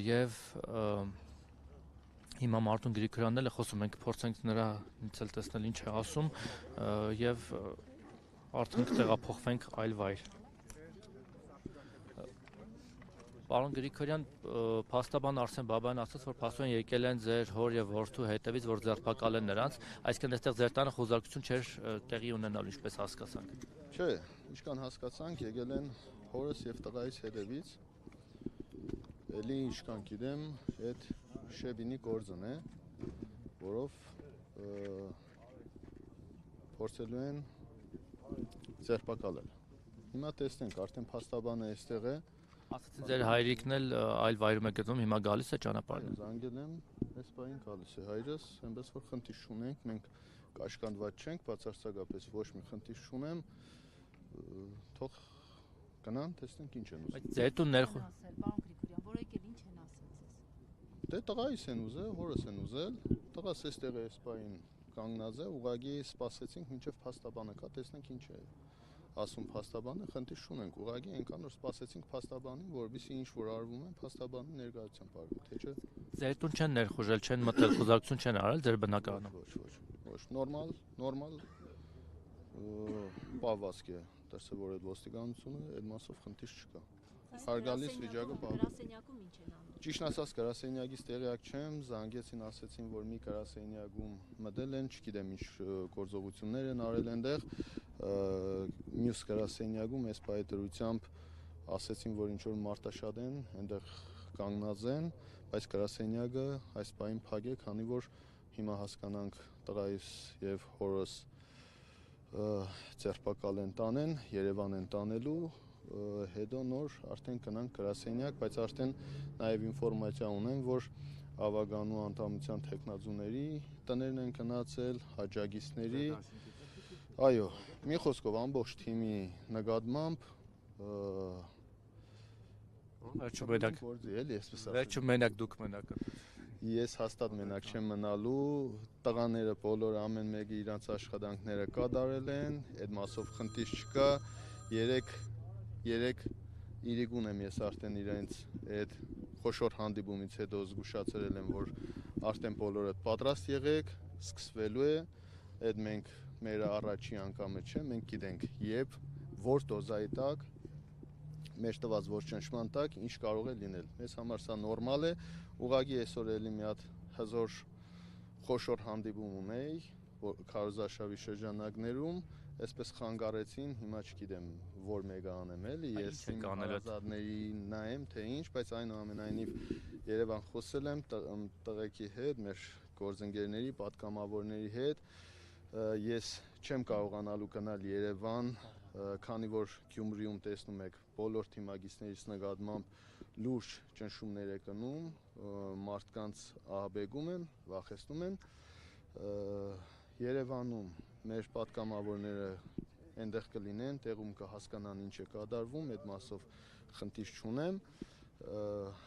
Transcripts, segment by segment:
եւ հիմա Մարտուն Գրիգորյանն էլ է խոսում, մենք փորձենք նրանից էլ տեսնել ինչ է ասում եւ արդեն կտեղափոխվենք այլ վայր։ Պարոն Գրիգորյան, փաստաբան Արսեն Բաբայանն ասաց, որ փաստորեն եկել են ձեր հոր եւ որդու հետևից, որ ձերբակալեն նրանց, այսինքն այստեղ ձեր տանը խոզարկություն չէր տեղի ունենալու, ինչպես հասկացանք։ Չէ, ինչքան հասկացանք, եկել են հորս եւ տղայիս հետևից։ Էլի ինչքան գիտեմ, այդ Շեբինի գործն է, որով փորձելու են ձերբակալել։ Հիմա տեսնենք, արդեն փաստաբանը այստեղ է։ Ասացին ձեր հայրիկն էլ այլ վայրում է գտնվում, հիմա գալիս է ճանապարհին։ Զանգել եմ, այս պահին գալիս է հայրս, այնպես որ խնդիր չունենք, մենք կաշկանդված չենք, բացարձակապես ոչ մի խնդիր չունեմ, թող գնան, տեսնենք ինչ են ուզում։ Բայց ձեր տուն ներխու։ Պարոն Գրիգորյան, որ եկել ինչ են ասել ձեզ։ Դե տղայիս են ուզել, հորս են ուզել, տղաս էստեղ է այս պահին կանգնած է, ուղղակի սպասեցինք մինչև փաստաբանը կա, տեսնենք ինչ է ասում փաստաբանը, խնդիր չունենք, ուղղակի այնքան որ սպասեցինք փաստաբանին, որովհետեւ ինչ որ արվում է, փաստաբանի ներկայությամբ արվում, թե չէ։ Ձեր տուն չեն ներխուժել, չեն մտել, խոզարկություն չեն արել ձեր բնակարանում։ Ոչ, նորմալ պահվածք է դրսևորել ոստիկանությունը, այդ մասով խնդիր չկա։ Հարգալից վիճակը Գրասենյակում ինչ են անում։ Ճիշտ ասած, գրասենյակից տեղյակ չեմ, զանգեցին, ասեցին, որ մի գրասենյակում մտել են, չգիտեմ ինչ գործողություններ են արել այնտեղ, մյուս գրասենյակում այս պայթրությամբ ասեցին, որ ինչ որ մարտաշատ են, այնտեղ կանգնած են, բայց գրասենյակը այս պահին փակ է, քանի որ հիմա հասկանանք տղայիս եւ հորս ձերբակալ են տանեն, Երևան են տանելու, հետո նոր արդեն կնանք գրասենյակ, բայց արդեն նաև ինֆորմացիա ունեմ, որ ավագանու անդամության տեխնազուների տներն են գնացել, հաջագիստների, այո, մի խոսքով ամբողջ թիմի նկատմամբ Վերջում մենակ դուք մենակ Ես հաստատ մենակ չեմ մնալու, տղաները բոլոր ամեն մեկը իրանց աշխատանքները կատարել են, այդ մասով խնդիր չկա, երեք իրիկուն եմ ես արդեն իրենց այդ խոշոր հանդիպումից հետո զգուշացրել եմ, որ արդեն բոլորը պատրաստ եղեք, սկսվելու է, այդ մենք մեր առաջի անգամը չէ, մենք գիտենք երբ, որ դոզայի տակ, մեր տված որ ճնշման տակ ինչ կարող է լինել, մեզ համար սա նորմալ է, ուղղակի այսօր էլի մի հատ հզոր խոշոր հանդիպում ունեի քարոզարշավի շրջանակներում, այսպես խանգարեցին, հիմա չգիտեմ որ մեկը անեմ էլի, ես իմ հարազատների նայեմ թե ինչ, բայց այնուամենայնիվ Երևան խոսել եմ տղեկի հետ, մեր գործընկերների, պատգամավորների հետ, ես չեմ կարողանալու գնալ Երևան, քանի որ Գյումրիում տեսնում եք բոլոր թիմագիստներից նկատմամբ լուրջ ճնշումներ է կնում, մարդկանց ահաբեկում են, վախեցնում են, Երևանում մեր պատգամավորները այնտեղ կլինեն, տեղում կհասկանան ինչ է կատարվում, այդ մասով խնդիր չունեմ,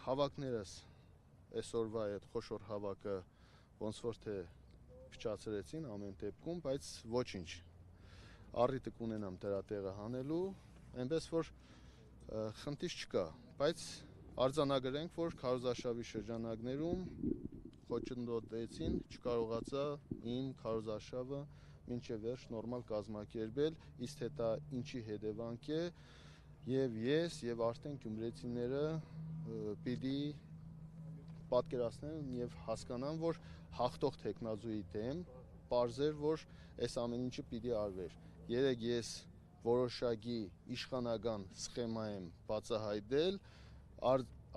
հավաքներս այսօրվա այդ խոշոր հավաքը ոնց որ թե փչացրեցին ամեն դեպքում, բայց ոչինչ, առիթը կունենամ դրա տեղը հանելու, այնպես որ խնդիր չկա, բայց արձանագրենք, որ քարոզարշավի շրջանակներում խոչընդոտեցին, չկարողացա իմ քարոզարշավը մինչև վերջ նորմալ կազմակերպել, իսկ թե դա ինչի հետևանք է, եւ ես եւ արդեն գյումրեցիները պիտի պատկերացնեն եւ հասկանան, որ հաղթող տեխնազուի դեմ պարզեր, որ այս ամեն ինչը պիտի արվեր։ Երեք ես որոշակի իշխանական սխեմա եմ բացահայտել,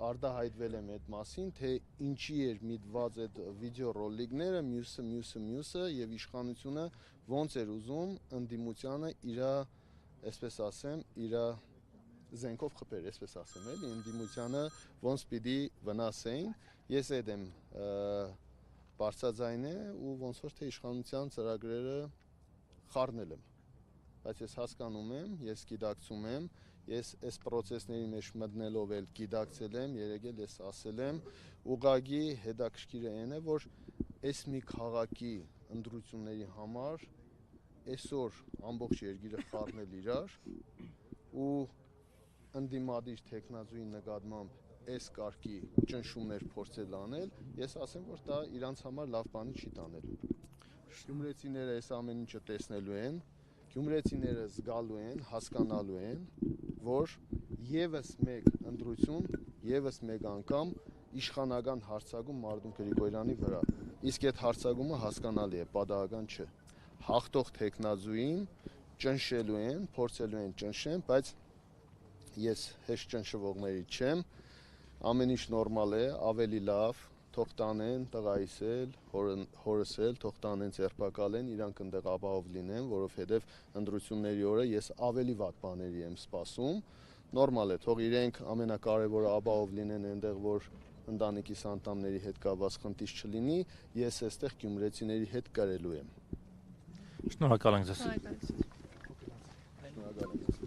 արտահայտվել եմ այդ մասին, թե ինչի էր միտված այդ վիդեոռոլիկները, մյուսը եւ իշխանությունը ոնց էր ուզում ընդդիմությանը իր, այսպես ասեմ, իր զենքով խփեր, այսպես ասեմ, էլի, ընդդիմությանը ոնց պիտի վնասեին, ես այդ եմ բարձրաձայն է ու ոնց որ թե իշխանության ծրագրերը խառնել եմ, բայց ես հասկանում եմ, ես գիտակցում եմ, ես այս պրոցեսների մեջ մտնելով էլ գիտակցել եմ, երեք էլ ես ասել եմ, ուղղակի հետաքրքիրը այն է, որ այս մի քաղաքի ընտրությունների համար այսօր ամբողջ երկիրը խառնել իրար ու ընդդիմադիր տեխնազուի նկատմամբ այս կարգի ճնշումներ փորձել անել, ես ասեմ, որ դա իրանց համար լավ բանի չի տանելու։ Գյումրեցիները այս ամեն ինչը տեսնելու են, գյումրեցիները զգալու են, հասկանալու են, որ եւս մեկ ընտրություն, եւս մեկ անգամ իշխանական հարձակում Մարտուն Գրիգորյանի վրա։ Իսկ այդ հարձակումը հասկանալի է, պատահական չէ։ Հաղթող տեխնազուին ճնշելու են, փորձելու են ճնշեն, բայց ես հեշտ ճնշվողներից չեմ, ամեն ինչ նորմալ է, ավելի լավ, թող տանեն տղայիս էլ, հորս էլ, թող տանեն ձերբակալեն, իրանք ընդեղ ապահով լինեն, որովհետև ընտրությունների օրը ես ավելի վատ բաների եմ սպասում, նորմալ է, թող իրենք ամենակարևորը ապահով լինեն այնտեղ, որ ընտանիքիս անդամների հետ կապված խնդիր չլինի, ես այստեղ գյումրեցիների հետ կրելու եմ։ Շնորհակալ ենք ձեզ։ Շնորհակալ եմ ձեզ։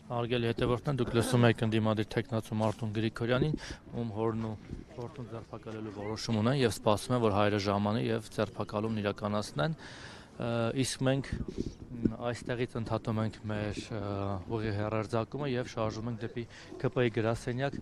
Հարգելի հետևորդներ, դուք լսում եք ընդդիմադիր տեխնացու Մարտուն Գրիգորյանին, ում հորն ու որդուն ձերբակալելու որոշում ունեն եւ սպասում են, որ հայրը ժամանի եւ ձերբակալումն իրականացնեն։ Իսկ մենք այստեղից ընդհատում ենք մեր ուղիղ հեռարձակումը եւ շարժվում ենք դեպի ԿՊ-ի գրասենյակ